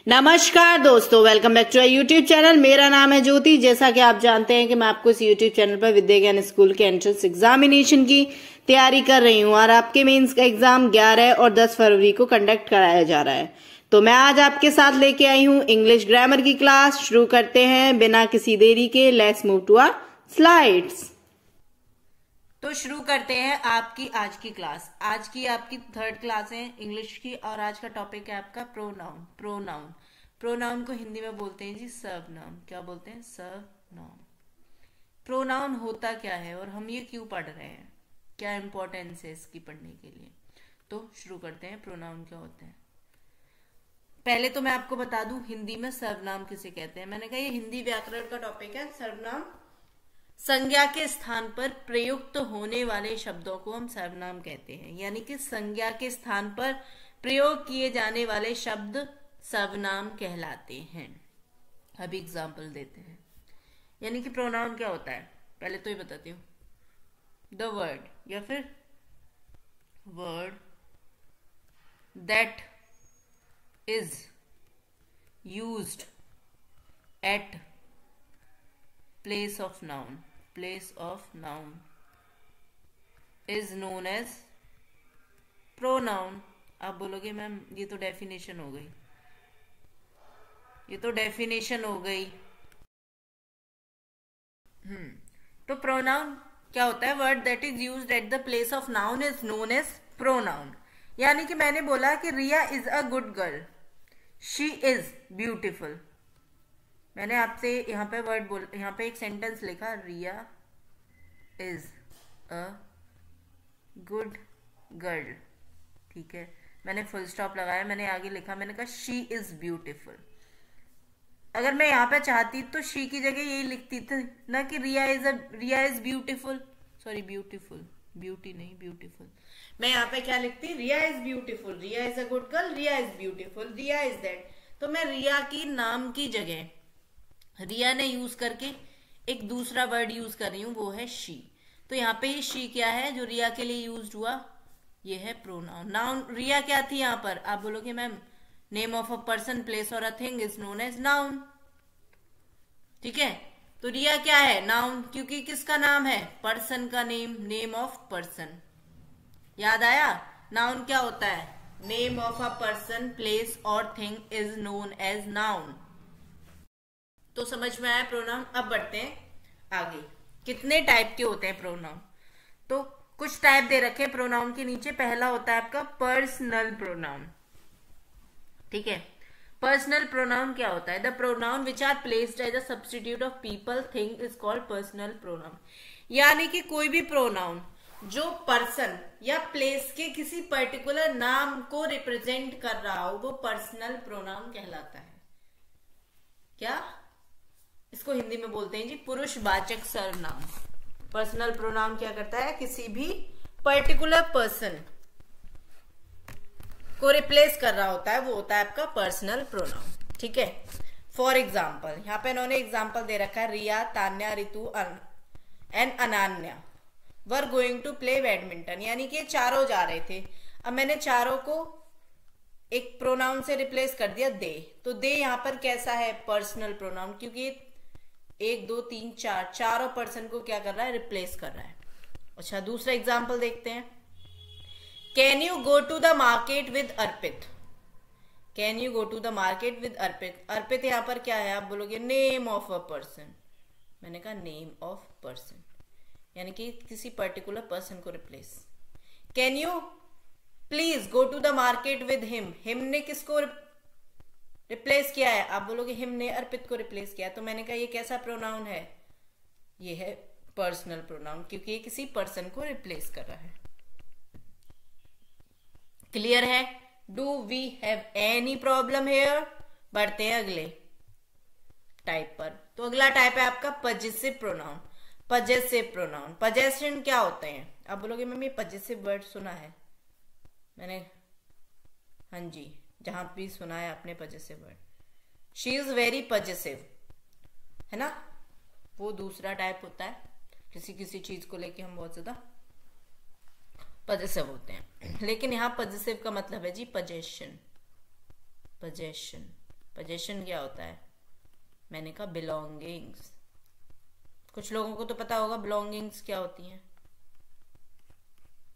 नमस्कार दोस्तों, welcome back to YouTube channel. मेरा नाम है ज्योति। जैसा कि आप जानते हैं कि मैं आपको इस यूट्यूब चैनल पर विद्या ज्ञान स्कूल के एंट्रेंस एग्जामिनेशन की तैयारी कर रही हूं और आपके मेंस का एग्जाम 11 और 10 फरवरी को कंडक्ट कराया जा रहा है। तो मैं आज आपके साथ लेके आई हूं इंग्लिश ग्रामर की क्लास। शुरू करते हैं बिना किसी देरी के। Let's move to our slides. तो शुरू करते हैं आपकी आज की क्लास। आज की आपकी थर्ड क्लास है इंग्लिश की और आज का टॉपिक है आपका प्रोनाउन। प्रोनाउन को हिंदी में बोलते हैं जी सर्वनाम। क्या बोलते हैं? सर्वनाम। प्रोनाउन होता क्या है और हम ये क्यों पढ़ रहे हैं, क्या इंपॉर्टेंस है इसकी पढ़ने के लिए। तो शुरू करते हैं, प्रोनाउन क्या होते हैं। पहले तो मैं आपको बता दूं हिंदी में सर्वनाम किसे कहते हैं। मैंने कहा ये हिंदी व्याकरण का टॉपिक है। सर्वनाम संज्ञा के स्थान पर प्रयुक्त होने वाले शब्दों को हम सर्वनाम कहते हैं, यानी कि संज्ञा के स्थान पर प्रयोग किए जाने वाले शब्द सर्वनाम कहलाते हैं। अभी एग्जाम्पल देते हैं। यानी कि प्रोनाउन क्या होता है, पहले तो ये बताती हूँ। द वर्ड या फिर word that is used eight place of noun is known as pronoun। आप बोलोगे मैम ये तो डेफिनेशन हो गई, तो प्रोनाउन क्या होता है? Word that is used at the place of noun is known as pronoun. यानी कि मैंने बोला कि Riya is a good girl, she is beautiful. मैंने आपसे यहाँ पे एक सेंटेंस लिखा, Riya is a good girl, ठीक है। मैंने फुल स्टॉप लगाया, मैंने आगे लिखा, मैंने कहा शी इज ब्यूटिफुल। अगर मैं यहाँ पे चाहती तो शी की जगह यही लिखती थी ना कि Riya is beautiful, sorry beautiful. मैं यहाँ पे क्या लिखती? Riya is beautiful, Riya is a good girl, Riya is beautiful, Riya is that. तो मैं रिया की नाम की जगह रिया ने यूज करके एक दूसरा वर्ड यूज कर रही हूं, वो है शी। तो यहाँ पे शी क्या है जो रिया के लिए यूज हुआ? ये है प्रोनाउन। नाउन रिया क्या थी यहाँ पर? आप बोलोगे ma'am name of a person, place और a thing is known as noun, ठीक है। तो रिया क्या है? नाउन, क्योंकि किसका नाम है? पर्सन का नेम ऑफ पर्सन। याद आया? नाउन क्या होता है? Name of a person, place और thing is known as noun. तो समझ में आया प्रोनाउन। अब बढ़ते हैं आगे। कितने टाइप के होते हैं प्रोनाउन? तो कुछ टाइप दे रखे हैं प्रोनाउन के नीचे। पहला होता है आपका पर्सनल प्रोनाउन, ठीक है। पर्सनल प्रोनाउन क्या होता है? The pronoun which are placed as a substitute of people thing is called personal pronoun. यानी कि कोई भी प्रोनाउन जो पर्सन या प्लेस के किसी पर्टिकुलर नाम को रिप्रेजेंट कर रहा हो वो पर्सनल प्रोनाउन कहलाता है। क्या? इसको हिंदी में बोलते हैं जी पुरुषवाचक सर्वनाम। पर्सनल प्रोनाउन क्या करता है? किसी भी पर्टिकुलर पर्सन को रिप्लेस कर रहा होता है, वो होता है आपका पर्सनल प्रोनाउन, ठीक है। फॉर एग्जाम्पल यहाँ पे इन्होंने एग्जाम्पल दे रखा है, Riya, Tanya, Ritu and Ananya were going to play badminton. यानी कि चारों जा रहे थे। अब मैंने चारों को एक प्रोनाउन से रिप्लेस कर दिया, दे। तो दे यहाँ पर कैसा है? पर्सनल प्रोनाउन, क्योंकि 1 2 3 4 चारों पर्सन को क्या कर रहा है? रिप्लेस कर रहा है। अच्छा, दूसरा एग्जाम्पल देखते हैं। Can you go to the market with Arpit. Can you go to the market with Arpit. Arpit यहाँ पर क्या है? आप बोलोगे नेम ऑफ अ पर्सन। मैंने कहा नेम ऑफ पर्सन, यानी कि किसी पर्टिकुलर पर्सन को replace. Can you please go to the market with him. Him ने किसको रिप्लेस किया है? आप बोलोगे हिम ने अर्पित को रिप्लेस किया। तो मैंने कहा ये कैसा प्रोनाउन है? ये है पर्सनल प्रोनाउन, क्योंकि ये किसी पर्सन को रिप्लेस कर रहा है। क्लियर है? Do we have any problem here? बढ़ते हैं अगले टाइप पर। तो अगला टाइप है आपका possessive pronoun. Possessive pronoun, possession क्या होते हैं? आप बोलोगे मैम ये पजेसिव वर्ड सुना है मैंने। हाँ जी, जहां भी सुना है आपने possessive word. She is very possessive, है ना। वो दूसरा टाइप होता है, किसी चीज को लेके हम बहुत ज्यादा पजेसिव होते हैं। लेकिन यहाँ पजेसिव का मतलब है जी पजेशन, पोजेशन क्या होता है? मैंने कहा बिलोंगिंग्स। कुछ लोगों को तो पता होगा बिलोंगिंग्स क्या होती हैं।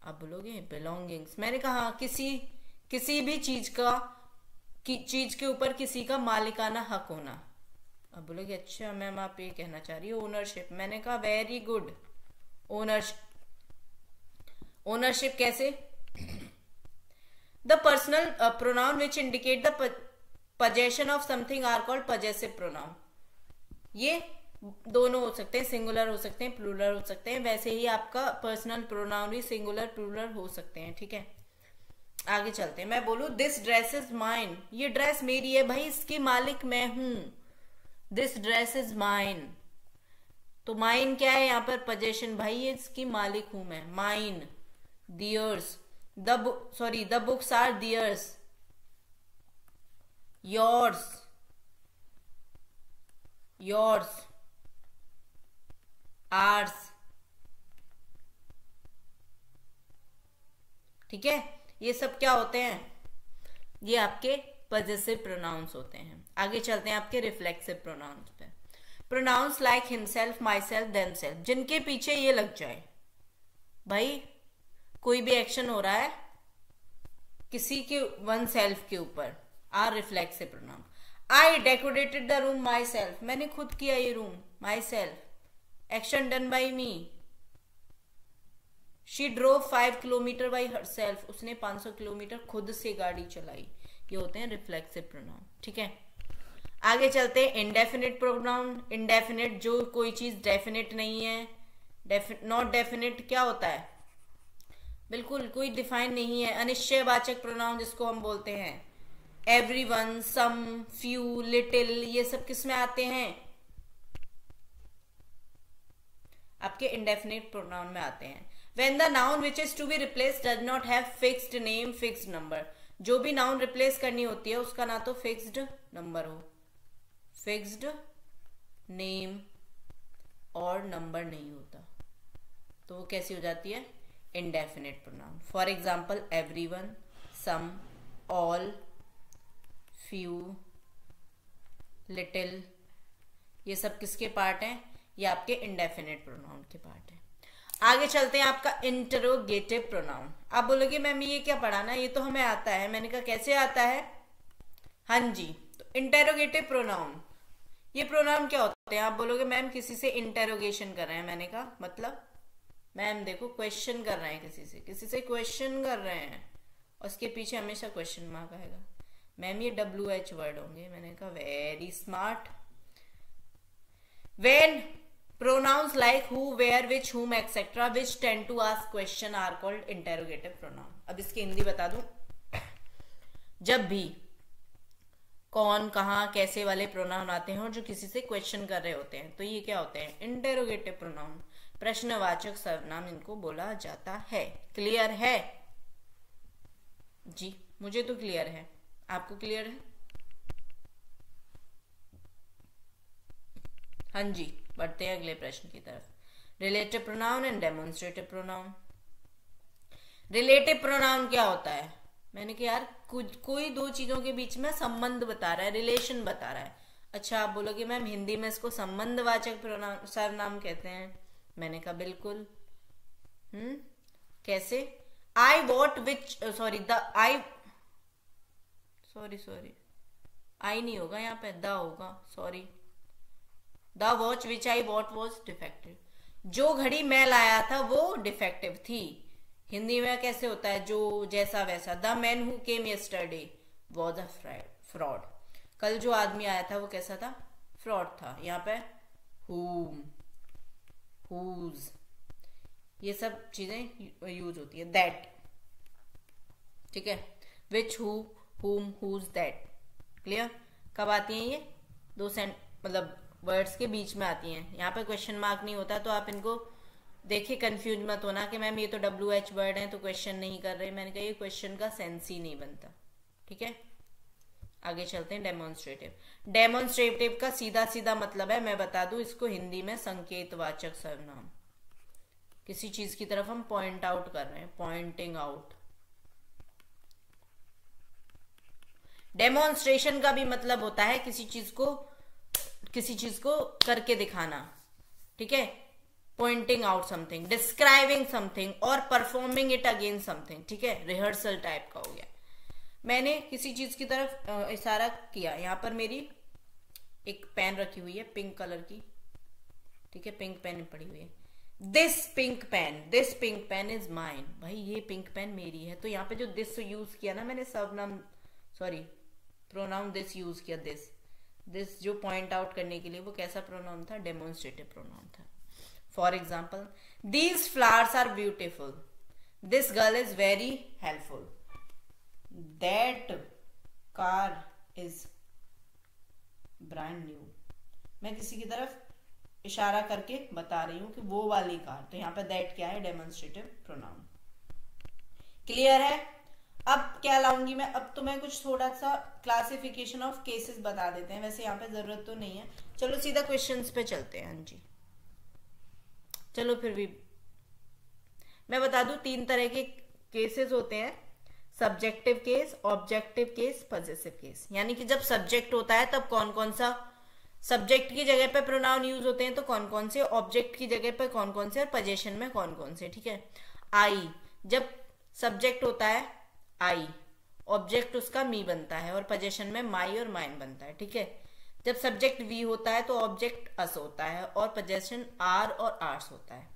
आप बोलोगे बिलोंगिंग्स, मैंने कहा किसी भी चीज के ऊपर किसी का मालिकाना हक होना। अब बोलोगे अच्छा मैम आप ये कहना चाह रही हो ओनरशिप। मैंने कहा वेरी गुड। ओनरशिप कैसे? The personal pronoun which indicate the possession of something are called possessive pronoun। ये दोनों हो सकते हैं, सिंगुलर हो सकते हैं, प्लूरल हो सकते हैं। वैसे ही आपका पर्सनल प्रोनाउन भी सिंगुलर प्लूरल हो सकते हैं। ठीक है, आगे चलते हैं। मैं बोलूं दिस ड्रेस इज माइन, ये ड्रेस मेरी है भाई, इसकी मालिक मैं हूं। दिस ड्रेस इज माइन, तो माइन क्या है यहाँ पर? पोजेशन भाई, ये इसकी मालिक हूं मैं। Mine, theirs, the books are theirs, yours, ours. ठीक है, ये सब क्या होते हैं? ये आपके पॉजेसिव प्रोनाउंस होते हैं। आगे चलते हैं आपके रिफ्लेक्सिव प्रोनाउंस पे। Pronounce like himself, myself, themselves, जिनके पीछे ये लग जाए भाई, कोई भी एक्शन हो रहा है किसी के वन सेल्फ के ऊपर, are reflexive pronoun. I decorated the room myself, मैंने खुद किया ये रूम। Myself, action done by me. She drove 5 kilometre by herself, उसने 500 किलोमीटर खुद से गाड़ी चलाई। ये होते हैं रिफ्लेक्सिव प्रोनाउन। ठीक है, आगे चलते हैं इंडेफिनिट प्रोनाउन। इंडेफिनिट, जो कोई चीज डेफिनेट नहीं है। नॉट डेफिनेट क्या होता है? बिल्कुल कोई डिफाइन नहीं है। अनिश्चयवाचक प्रोनाउन जिसको हम बोलते हैं, एवरीवन, सम, फ्यू, लिटिल, ये सब किस में आते हैं? आपके इंडेफिनिट प्रोनाउन में आते हैं। When the noun which is to be replaced does not have fixed name, fixed number, जो भी नाउन रिप्लेस करनी होती है उसका ना तो फिक्स्ड नंबर हो, फिक्स्ड नेम और नंबर नहीं होता, तो वो कैसी हो जाती है? Indefinite pronoun. For example everyone, some, all, few, little, ये सब किसके पार्ट हैं? ये आपके इंडेफिनिट प्रोनाउन के पार्ट हैं। आगे चलते हैं आपका इंटरोगेटिव प्रोनाउन। आप बोलोगे मैम ये क्या पढ़ाना, ये तो हमें आता है। मैंने कहा कैसे आता है? हाँ जी, तो इंटरोगेटिव प्रोनाउन, ये प्रोनाउन क्या होते हैं? आप बोलोगे मैम किसी से इंटरोगेशन कर रहे हैं। मैंने कहा मतलब मैम देखो क्वेश्चन कर रहे हैं, किसी से क्वेश्चन कर रहे हैं, और उसके पीछे हमेशा क्वेश्चन मार्क आएगा। मैम ये WH वर्ड होंगे। मैंने कहा very smart. When pronouns like who, where, which, whom, etc. which tend to ask question are called interrogative pronoun। अब इसकी हिंदी बता दूं, जब भी कौन, कहां, कैसे वाले प्रोनाउन आते हैं और जो किसी से क्वेश्चन कर रहे होते हैं, तो ये क्या होते हैं? इंटेरोगेटिव प्रोनाउन, प्रश्नवाचक सर्वनाम इनको बोला जाता है। क्लियर है जी? मुझे तो क्लियर है, आपको क्लियर है? हाँ जी, बढ़ते हैं अगले प्रश्न की तरफ। Relative pronoun and demonstrative pronoun. Relative pronoun क्या होता है? मैंने कहा यार कोई दो चीजों के बीच में संबंध बता रहा है, रिलेशन बता रहा है। अच्छा आप बोलोगे मैम हिंदी में इसको संबंधवाचक प्रोनाउन सर्वनाम कहते हैं। मैंने कहा बिल्कुल। कैसे? I bought which, sorry the I, sorry I नहीं होगा यहाँ पे, द होगा, sorry. The watch which I bought was defective, जो घड़ी मैं लाया था वो डिफेक्टिव थी। हिंदी में कैसे होता है? जो जैसा वैसा। The man who came yesterday was a fraud, कल जो आदमी आया था वो कैसा था? फ्रॉड था। यहाँ पे whom, whose, ये सब चीजें यूज होती है। दैट, ठीक है, which, who, whom, whose, that. Clear? कब आती हैं ये? दो मतलब वर्ड्स के बीच में आती हैं। यहाँ पे क्वेश्चन मार्क नहीं होता, तो आप इनको देखिए कंफ्यूज मत होना कि मैम ये तो WH वर्ड है तो क्वेश्चन नहीं कर रहे। मैंने कहा ये क्वेश्चन का सेंस ही नहीं बनता। ठीक है, आगे चलते हैं डेमोन्स्ट्रेटिव। डेमोन्स्ट्रेटिव का सीधा सीधा मतलब है, मैं बता दूं इसको हिंदी में, संकेतवाचक सर्वनाम। किसी चीज की तरफ हम पॉइंट आउट कर रहे हैं, पॉइंटिंग आउट। डेमोन्स्ट्रेशन का भी मतलब होता है किसी चीज को करके दिखाना, ठीक है, pointing out something, describing something और परफॉर्मिंग इट अगेंस्ट समथिंग, ठीक है, रिहर्सल टाइप का हो गया। मैंने किसी चीज की तरफ इशारा किया, यहाँ पर मेरी एक पेन रखी हुई है पिंक कलर की, ठीक है, पिंक पेन पड़ी हुई है, this pink pen is mine, भाई ये पिंक पेन मेरी है। तो यहाँ पे जो दिस यूज किया ना मैंने, सर्वनाम प्रोनाउन दिस यूज किया, दिस जो पॉइंट आउट करने के लिए, वो कैसा प्रोनाउन था, डेमोन्स्ट्रेटिव प्रोनाउन था। For example, these flowers are beautiful, this girl is very helpful, that car is brand new. मैं किसी की तरफ इशारा करके बता रही हूं कि वो वाली कार, तो यहाँ पे दैट क्या है, डेमोन्स्ट्रेटिव प्रोनाउन। क्लियर है? अब क्या लाऊंगी मैं, अब तो मैं कुछ थोड़ा सा क्लासिफिकेशन ऑफ केसेस बता देते हैं, वैसे यहाँ पे जरूरत तो नहीं है। चलो सीधा क्वेश्चंस पे चलते हैं। हाँ जी, चलो फिर भी मैं बता दूं, 3 तरह के केसेस होते हैं, subjective case, objective case, possessive case. यानी कि जब सब्जेक्ट होता है तब कौन कौन सा सब्जेक्ट की जगह पे प्रोनाउन यूज होते हैं, तो कौन कौन से, ऑब्जेक्ट की जगह पे कौन कौन से, और पोजीशन में कौन कौन से, ठीक है। आई, जब सब्जेक्ट होता है आई, ऑब्जेक्ट उसका मी बनता है, और पोजीशन में माई और माइन बनता है, ठीक है। जब सब्जेक्ट वी होता है तो ऑब्जेक्ट अस होता है, और पोजीशन आर और आर्स होता है।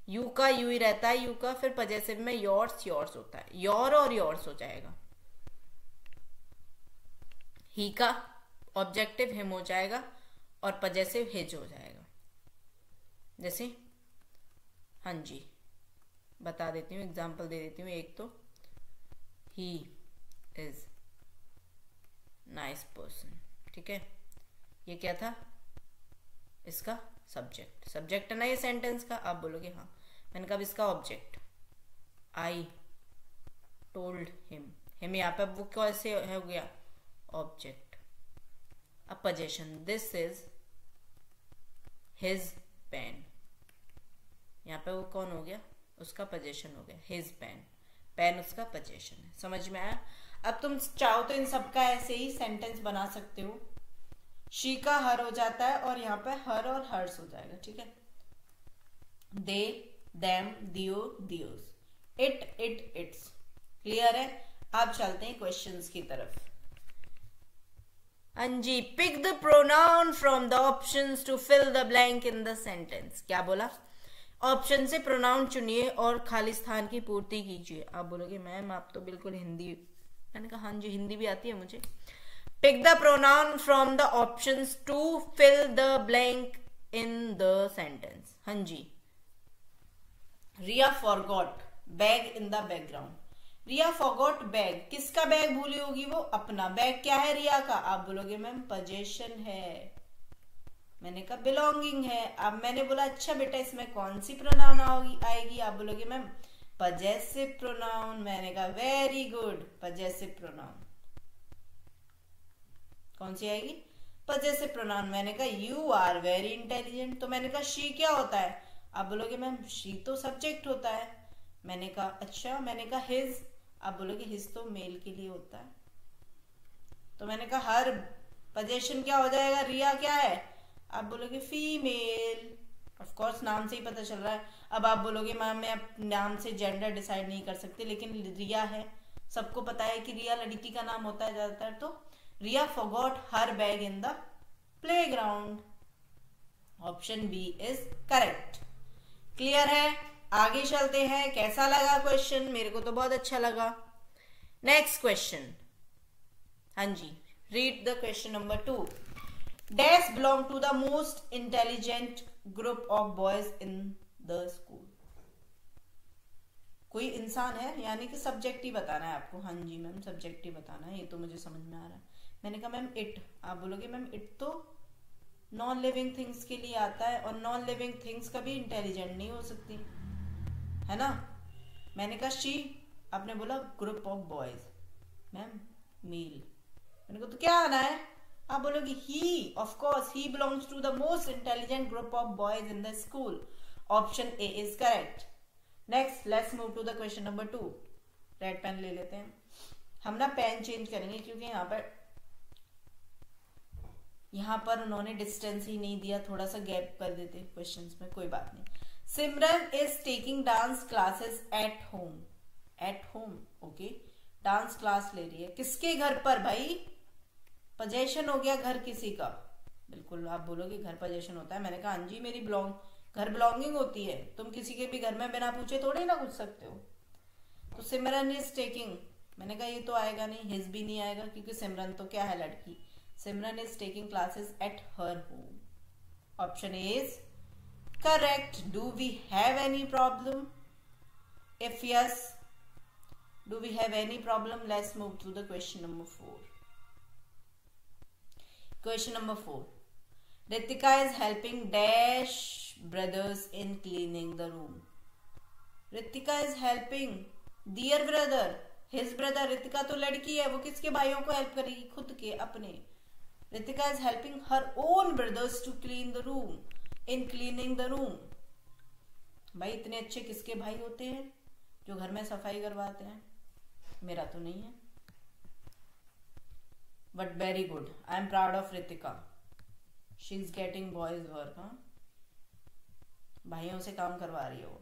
यू का यू ही रहता है, यू का, फिर पोजेसिव में योर्स होता है, योर और योर्स हो जाएगा। ही का ऑब्जेक्टिव हिम हो जाएगा, और पोजेसिव हिज हो जाएगा। जैसे, हाँ जी, बता देती हूँ, एग्जाम्पल दे देती हूँ एक। तो ही इज नाइस पर्सन, ठीक है, ये क्या था, इसका सब्जेक्ट है ना ये सेंटेंस का। आप बोलोगे हाँ, मैंने कहा इसका ऑब्जेक्ट, आई टोल्ड हिम यहाँ पे वो कैसे हो गया, ऑब्जेक्ट। अब position, this is his pen, यहाँ पे वो कौन हो गया, उसका पोजीशन हो गया, हिज पेन उसका पोजीशन है। समझ में आया? अब तुम चाहो तो इन सबका ऐसे ही सेंटेंस बना सकते हो। शी का हर हो जाता है, और यहाँ पे हर और हर्स हो जाएगा, ठीक है। दे, देम, दियो, दियोस, इट, इट्स। क्लियर है? अब चलते हैं क्वेश्चंस की तरफ। हाँ जी, pick the pronoun from the options to fill the blank in the sentence. क्या बोला? ऑप्शन से प्रोनाउन चुनिए और खाली स्थान की पूर्ति कीजिए। आप बोलोगे मैम आप तो बिल्कुल हिंदी, मैंने कहा हाँ जी हिंदी भी आती है मुझे। Pick the pronoun from the options to fill the blank in the sentence. हाँ जी, Riya forgot bag in the background. Riya forgot bag, किसका बैग भूली होगी वो? अपना बैग। क्या है रिया का? आप बोलोगे मैम पोजीशन है। मैंने कहा बिलोंगिंग है। अब मैंने बोला अच्छा बेटा इसमें कौन सी प्रोनाउन आएगी? आप बोलोगे मैम पजेसिव प्रोनाउन। मैंने कहा वेरी गुड, पजेसिव प्रोनाउन। कौन सी आएगी? Possessive pronoun. मैंने कहा यू आर वेरी इंटेलिजेंट। तो मैंने कहा शी क्या होता है? आप बोलोगे मैम शी तो सब्जेक्ट होता है। मैंने कहा अच्छा। मैंने कहा हिज। आप बोलोगे हिज तो मेल के लिए होता है। तो मैंने कहा हर पोजीशन क्या हो जाएगा? रिया क्या है? आप बोलोगे फीमेल। ऑफ कोर्स नाम से ही पता चल रहा है। अब आप बोलोगे मैम मैं नाम से जेंडर डिसाइड नहीं कर सकती, लेकिन रिया है, सबको पता है कि रिया लड़की का नाम होता है ज्यादातर। तो Riya forgot her bag in the playground. Option B is correct. Clear है? आगे चलते हैं। कैसा लगा क्वेश्चन? मेरे को तो बहुत अच्छा लगा। Next question. हाँ जी, read the question number 2। Dash belong to the most intelligent group of boys in the school. कोई इंसान है, यानी कि सब्जेक्ट ही बताना है आपको। हाँ जी मैम सब्जेक्ट ही बताना है, ये तो मुझे समझ में आ रहा है। मैंने कहा मैम इट। आप बोलोगे मैम इट तो नॉन लिविंग थिंग्स के लिए आता है, और नॉन लिविंग थिंग्स कभी इंटेलिजेंट नहीं हो सकती, है ना। मैंने कहा शी। आपने बोला group of boys, ma'am male. मैंने कहा तो क्या आना है? आप बोलोगे he. Of course he belongs to the most intelligent group of boys in the school. Option A is correct. Next let's move to the question number 2। Red pen ले लेते हैं हम ना, पेन चेंज करेंगे क्योंकि यहाँ पर यहाँ पर उन्होंने डिस्टेंस ही नहीं दिया, थोड़ा सा गैप कर देते क्वेश्चंस में, कोई बात नहीं। Simran is taking dance classes at home. At home, okay, dance class ले रही है किसके घर पर भाई? पोजेशन हो गया घर किसी का। बिल्कुल आप बोलोगे घर पोजेशन होता है, मैंने कहा हाँ जी, मेरी घर बिलोंगिंग होती है, तुम किसी के भी घर में बिना पूछे थोड़े ना घुस सकते हो। तो सिमरन इज टेकिंग, मैंने कहा ये तो आएगा नहीं, हिज भी नहीं आएगा क्योंकि सिमरन तो क्या है, लड़की। Simran is taking classes at her home. Option A is correct. Do we have any problem? If yes, do we have any problem? Let's move to the question number 4. Question number 4. Ritika is helping dash brothers in cleaning the room. Ritika is helping their brother, his brother. Ritika तो लड़की है, वो किसके भाइयों को help करेगी? खुद के, अपने। Ritika is helping her own brothers to clean the room. In cleaning the room. भाई इतने अच्छे किसके भाई होते हैं जो घर में सफाई करवाते हैं? मेरा तो नहीं है, but very good, I am proud of Ritika, she is getting boys work. हाँ, भाइयों से काम करवा रही हो।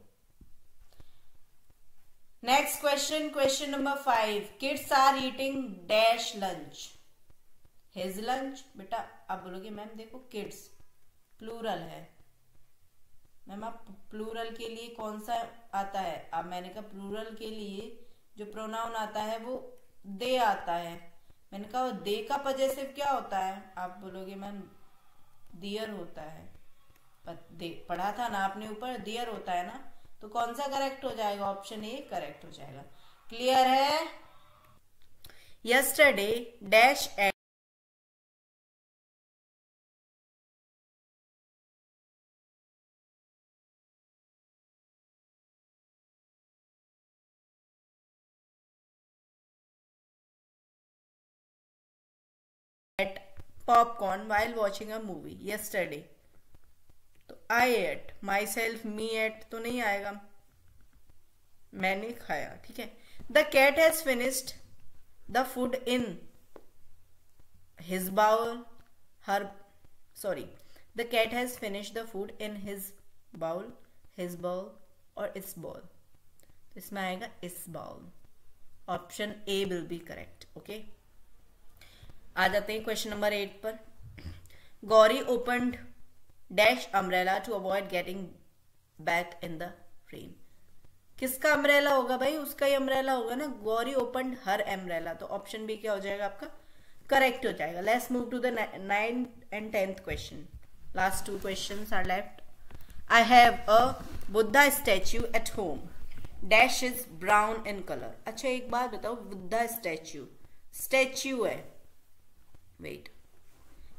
Next question, question number 5। Kids are eating dash lunch. His lunch. बेटा आप बोलोगे मैम देखो किड्स प्लूरल है। मैम आप प्लूरल के लिए कौन सा आता है? अब मैंने कहा प्लूरल के लिए जो प्रोनाउन आता है वो दे आता है। मैंने कहा दे का पजेसिव क्या होता है? आप बोलोगे मैम दियर होता है। पढ़ा था ना आपने ऊपर, दियर होता है ना, तो कौन सा करेक्ट हो जाएगा? ऑप्शन ए करेक्ट हो जाएगा। क्लियर है? Yesterday dash popcorn while watching a movie yesterday. तो I ate, myself, me ate तो नहीं आएगा, मैंने खाया। ठीक है। The cat has finished the food in his bowl. The cat has finished the food in his bowl और its bowl। तो इसमें आएगा इस bowl। Option A will be correct. Okay, आ जाते हैं क्वेश्चन नंबर 8 पर। Gauri opened dash umbrella to avoid getting back in the rain. किसका अम्ब्रेला होगा भाई? उसका ही अम्ब्रेला होगा ना। गौरी ओपनड हर अम्ब्रेला, तो ऑप्शन बी क्या हो जाएगा आपका? करेक्ट हो जाएगा। Let's move to the 9th and 10th question. Last 2 questions are left. I have a Buddha statue at home dash is brown in colour. अच्छा एक बात बताओ, बुद्धा स्टैच्यू है, wait,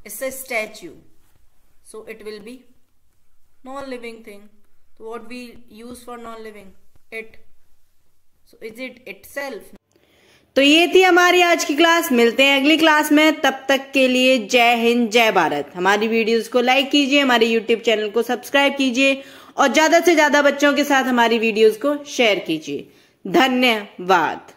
it's a statue, so it will be non-living thing. So what we use for non-living? It. So is it itself? तो ये थी हमारी आज की क्लास। मिलते हैं अगली क्लास में, तब तक के लिए जय हिंद जय भारत। हमारी वीडियोस को लाइक कीजिए, हमारे यूट्यूब चैनल को सब्सक्राइब कीजिए और ज्यादा से ज्यादा बच्चों के साथ हमारी वीडियोस को शेयर कीजिए। धन्यवाद।